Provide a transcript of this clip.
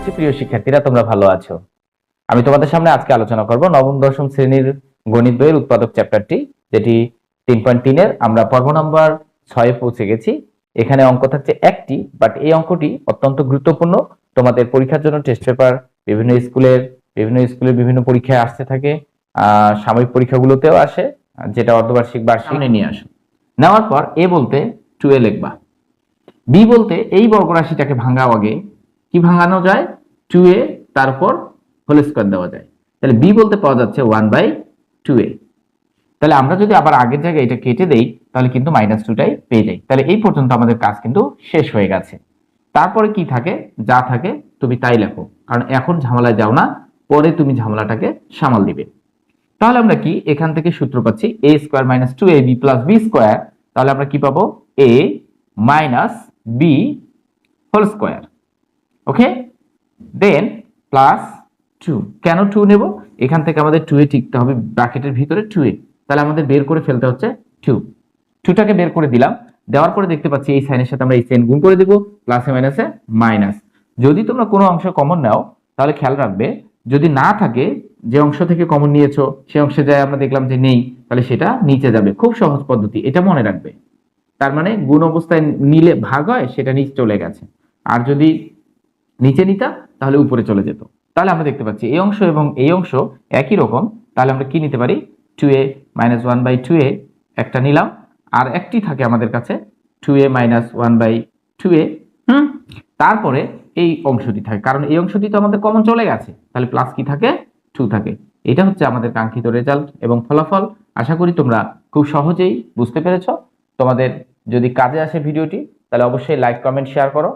করছি প্রিয় শিক্ষার্থীরা, তোমরা ভালো আছো। আমি তোমাদের সামনে আজকে আলোচনা করব নবম দশম শ্রেণীর গণিত বইয়ের উৎপাদক চ্যাপ্টারটি, যেটি 3.3 এর আমরা পর্ব নাম্বার 6 পৌঁছে গেছি। এখানে অঙ্ক থাকছে একটি, বাট এই অঙ্কটি অত্যন্ত গুরুত্বপূর্ণ। তোমাদের পরীক্ষার জন্য টেস্ট পেপার বিভিন্ন স্কুলের বিভিন্ন পরীক্ষায় আসতে থাকে, সাময়িক পরীক্ষাগুলোতেও আসে, যেটা অর্ধবার্ষিক বার্ষিক নিয়ে আসে। নেওয়ার পর এ বলতে 2a লিখবা, বি বলতে এই বর্গরাশিটাকে ভাঙাও। আগে কি ভাঙানো যায়? 2a তারপর হোল স্কয়ার দেওয়া যায়। তাহলে বি বলতে পাওয়া যাচ্ছে 1/2a। তাহলে আমরা যদি আবার আগের জায়গায় এটা কেটে দেই তাহলে কিন্তু -2টাই পেয়ে যাই। তাহলে এই পর্যন্ত আমাদের কাজ কিন্তু শেষ হয়ে গেছে। তারপরে কি থাকে? যা থাকে তুমি তাই লেখো, কারণ এখন ঝামেলায় যাও না, পরে তুমি ঝামেলাটাকে সামাল দিবে। তাহলে আমরা কি এখান থেকে সূত্র পাচ্ছি a square minus 2ab plus b square. তাহলে আমরা কি পাবো? a minus b whole square. Okay, then plus 2। কেন 2 নেব? এখান থেকে আমাদের 2a টিকতে হবে, ব্র্যাকেটের ভিতরে 2a। তাহলে আমাদের বের করে ফেলতে হচ্ছে 2টাকে বের করে দিলাম। দেওয়ার পরে দেখতে পাচ্ছি এই সাইনের সাথে আমরা এই সাইন গুণ করে দেব, প্লাসে মাইনাসে মাইনাস। যদি তোমরা কোনো অংশ কমন নাও তাহলে খেয়াল রাখবে, যদি না থাকে যে অংশ থেকে কমন নিয়েছো সেই অংশে যায় আমরা দেখলাম যে নেই, তাহলে সেটা নিচে যাবে। খুব সহজ পদ্ধতি, এটা মনে রাখবে। তার মানে গুণ অবস্থায় নিলে ভাগ হয়, সেটা নিচে চলে গেছে। আর যদি নিচে নিতা তাহলে উপরে চলে যেত। তাহলে আমরা দেখতে পাচ্ছি এই অংশ এবং এই অংশ একই রকম। তাহলে আমরা কি নিতে পারি? 2a মাইনাস 1/2a একটা নিলাম, আর একটি থাকে আমাদের কাছে 2a মাইনাস 1/2a। তারপরে এই অংশটি থাকে, কারণ এই অংশটি তো আমাদের কমন চলে গেছে। তাহলে প্লাস কি থাকে? 2 থাকে। এটা হচ্ছে আমাদের কাঙ্ক্ষিত রেজাল্ট এবং ফলাফল। আশা করি তোমরা খুব সহজেই বুঝতে পেরেছো। তোমাদের যদি কাজে আসে ভিডিওটি, তাহলে অবশ্যই লাইক, কমেন্ট, শেয়ার করো।